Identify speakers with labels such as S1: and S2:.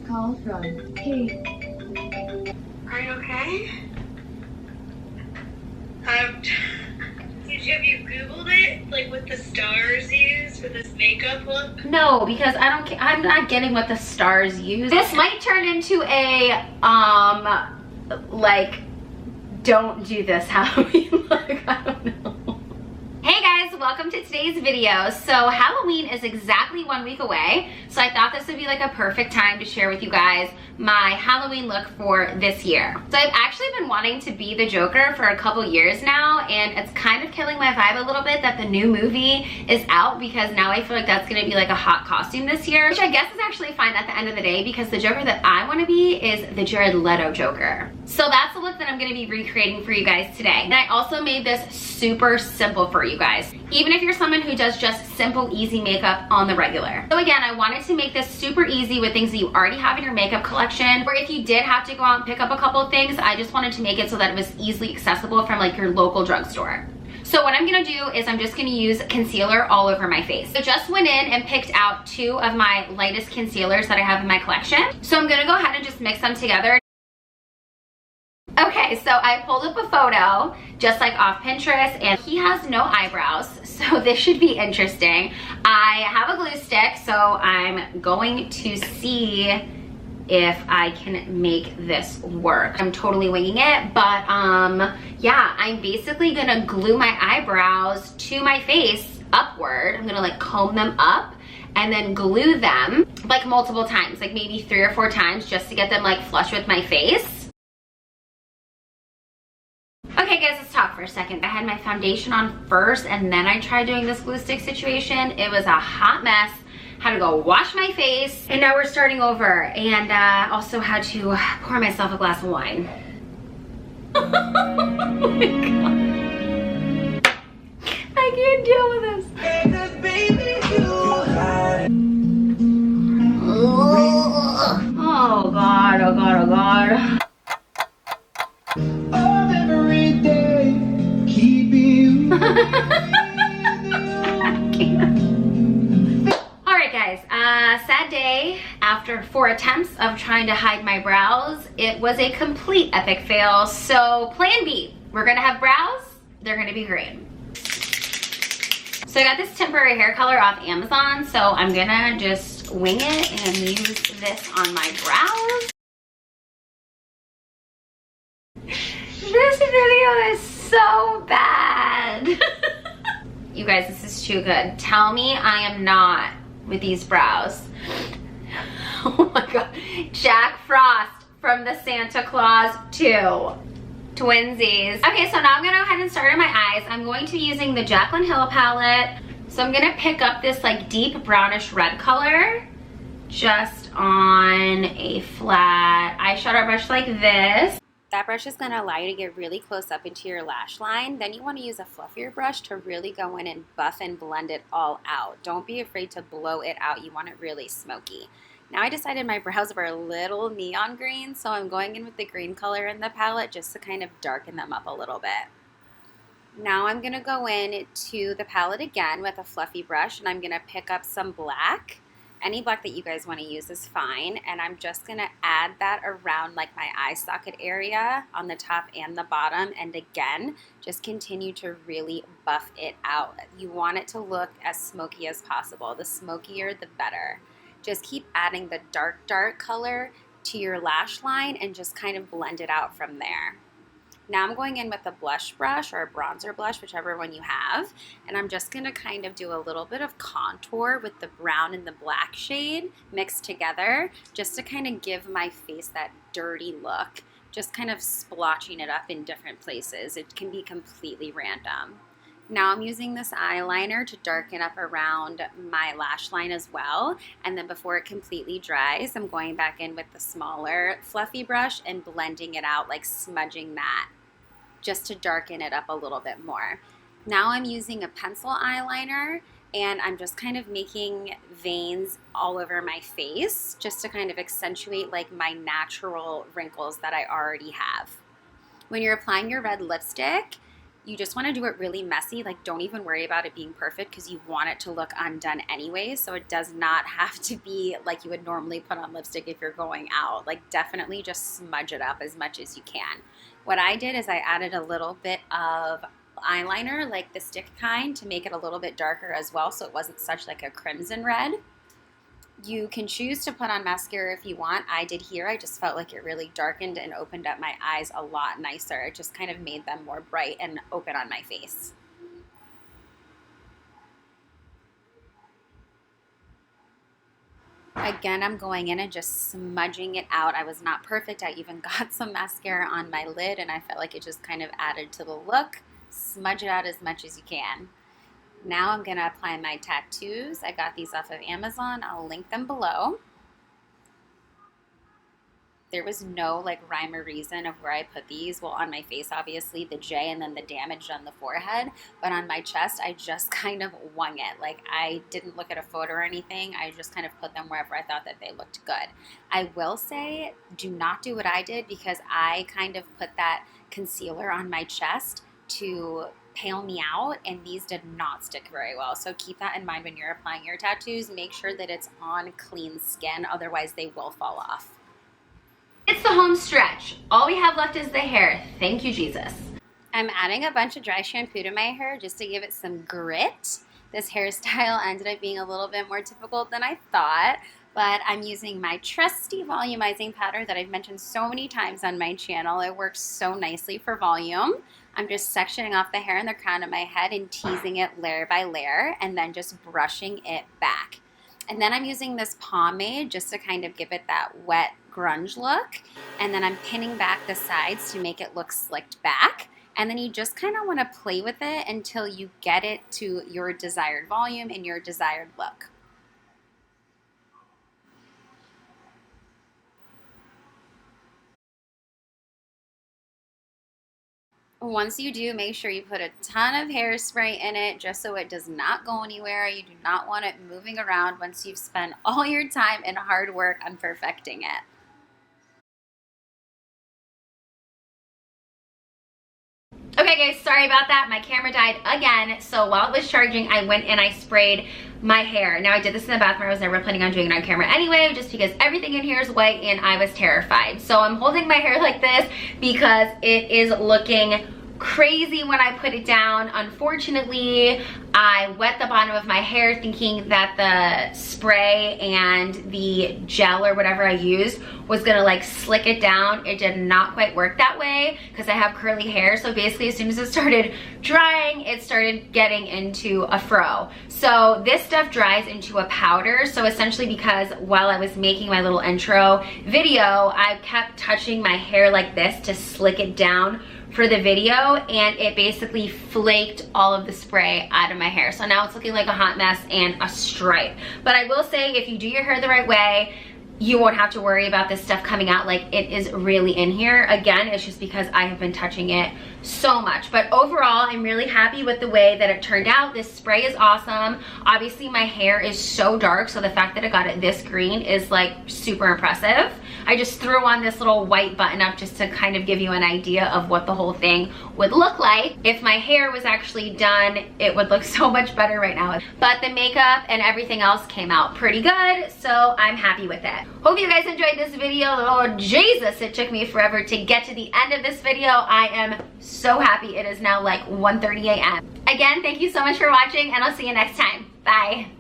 S1: call from Kate.
S2: Are you okay? Have you Googled it? Like what the stars use for this makeup look?
S3: No, because I'm not getting what the stars use. This might turn into a, like, don't do this Halloween look. I don't know. Hey guys, welcome to today's video. So Halloween is exactly 1 week away, so I thought this would be like a perfect time to share with you guys my Halloween look for this year. So I've actually been wanting to be the Joker for a couple years now, and it's kind of killing my vibe a little bit that the new movie is out, because now I feel like that's gonna be like a hot costume this year, which I guess is actually fine at the end of the day, because the Joker that I wanna be is the Jared Leto Joker. So that's the look that I'm gonna be recreating for you guys today. And I also made this super simple for you guys, even if you're someone who does just simple, easy makeup on the regular. So again, I wanted to make this super easy with things that you already have in your makeup collection, or if you did have to go out and pick up a couple of things, I just wanted to make it so that it was easily accessible from like your local drugstore. So what I'm gonna do is I'm just gonna use concealer all over my face. So just went in and picked out 2 of my lightest concealers that I have in my collection. So I'm gonna go ahead and just mix them together. Okay, so I pulled up a photo just like off Pinterest, and he has no eyebrows, so this should be interesting. I have a glue stick, so I'm going to see if I can make this work. I'm totally winging it, but yeah, I'm basically gonna glue my eyebrows to my face upward. I'm gonna like comb them up and then glue them like multiple times, like maybe 3 or 4 times, just to get them like flush with my face. Okay guys, let's talk for a second. I had my foundation on first, and then I tried doing this glue stick situation. It was a hot mess. Had to go wash my face, and now we're starting over. And also had to pour myself a glass of wine. Oh my God. I can't deal with this. Oh God, oh God, oh God. Alright guys, sad day. After 4 attempts of trying to hide my brows, it was a complete epic fail. So plan B, we're gonna have brows, they're gonna be green. So I got this temporary hair color off Amazon, so I'm gonna just wing it and use this on my brows. This video is so bad. You guys, this is too good. Tell me I am not with these brows. Oh my God. Jack Frost from the Santa Claus 2. Twinsies. Okay, so now I'm gonna go ahead and start on my eyes. I'm going to be using the Jaclyn Hill palette. So I'm gonna pick up this like deep brownish red color just on a flat eyeshadow brush like this. That brush is going to allow you to get really close up into your lash line. Then you want to use a fluffier brush to really go in and buff and blend it all out. Don't be afraid to blow it out. You want it really smoky. Now I decided my brows were a little neon green, so I'm going in with the green color in the palette just to kind of darken them up a little bit. Now I'm going to go in to the palette again with a fluffy brush, and I'm going to pick up some black. Any black that you guys want to use is fine, and I'm just going to add that around like my eye socket area on the top and the bottom, and again, just continue to really buff it out. You want it to look as smoky as possible. The smokier, the better. Just keep adding the dark color to your lash line and just kind of blend it out from there. Now I'm going in with a blush brush or a bronzer blush, whichever one you have, and I'm just going to kind of do a little bit of contour with the brown and the black shade mixed together, just to kind of give my face that dirty look, just kind of splotching it up in different places. It can be completely random. Now I'm using this eyeliner to darken up around my lash line as well, and then before it completely dries, I'm going back in with the smaller fluffy brush and blending it out, like smudging that, just to darken it up a little bit more. Now I'm using a pencil eyeliner, and I'm just kind of making veins all over my face, just to kind of accentuate like my natural wrinkles that I already have. When you're applying your red lipstick, You just want to do it really messy. Like, don't even worry about it being perfect because you want it to look undone anyway. So it does not have to be like you would normally put on lipstick if you're going out. Like, definitely just smudge it up as much as you can. What I did is I added a little bit of eyeliner, like the stick kind, to make it a little bit darker as well, so it wasn't such like a crimson red. You can choose to put on mascara if you want. I did here. I just felt like it really darkened and opened up my eyes a lot nicer. It just kind of made them more bright and open on my face. Again, I'm going in and just smudging it out. I was not perfect. I even got some mascara on my lid, and I felt like it just kind of added to the look. Smudge it out as much as you can. Now I'm going to apply my tattoos. I got these off of Amazon. I'll link them below. There was no like rhyme or reason of where I put these. Well, on my face, obviously, the J and then the damage on the forehead. But on my chest, I just kind of wung it. Like, I didn't look at a photo or anything. I just kind of put them wherever I thought that they looked good. I will say, do not do what I did, because I kind of put that concealer on my chest to pale me out, and these did not stick very well. So keep that in mind when you're applying your tattoos. Make sure that it's on clean skin, otherwise they will fall off. It's the home stretch. All we have left is the hair. Thank you, Jesus. I'm adding a bunch of dry shampoo to my hair just to give it some grit. This hairstyle ended up being a little bit more typical than I thought, but I'm using my trusty volumizing powder that I've mentioned so many times on my channel. It works so nicely for volume. I'm just sectioning off the hair in the crown of my head and teasing it layer by layer, and then just brushing it back. And then I'm using this pomade just to kind of give it that wet grunge look. And then I'm pinning back the sides to make it look slicked back. And then you just kind of want to play with it until you get it to your desired volume and your desired look. Once you do, make sure you put a ton of hairspray in it just so it does not go anywhere. You do not want it moving around once you've spent all your time and hard work on perfecting it. Okay guys, sorry about that. My camera died again. So while it was charging, I went and I sprayed my hair. Now I did this in the bathroom. I was never planning on doing it on camera anyway, just because everything in here is white and I was terrified. So I'm holding my hair like this because it is looking crazy when I put it down. Unfortunately, I wet the bottom of my hair thinking that the spray and the gel or whatever I used was gonna like slick it down. It did not quite work that way because I have curly hair. So basically, as soon as it started drying, it started getting into a fro. So this stuff dries into a powder. So essentially, because while I was making my little intro video, I kept touching my hair like this to slick it down for the video, and it basically flaked all of the spray out of my hair. So now it's looking like a hot mess and a stripe. But I will say, if you do your hair the right way, you won't have to worry about this stuff coming out. Like, it is really in here. Again, it's just because I have been touching it so much. But overall, I'm really happy with the way that it turned out. This spray is awesome. Obviously, my hair is so dark, so the fact that I got it this green is like super impressive. I just threw on this little white button up just to kind of give you an idea of what the whole thing would look like. If my hair was actually done, it would look so much better right now. But the makeup and everything else came out pretty good, so I'm happy with it. Hope you guys enjoyed this video. Oh Jesus, it took me forever to get to the end of this video. I am so happy. It is now like 1:30 a.m. Again, thank you so much for watching, and I'll see you next time. Bye.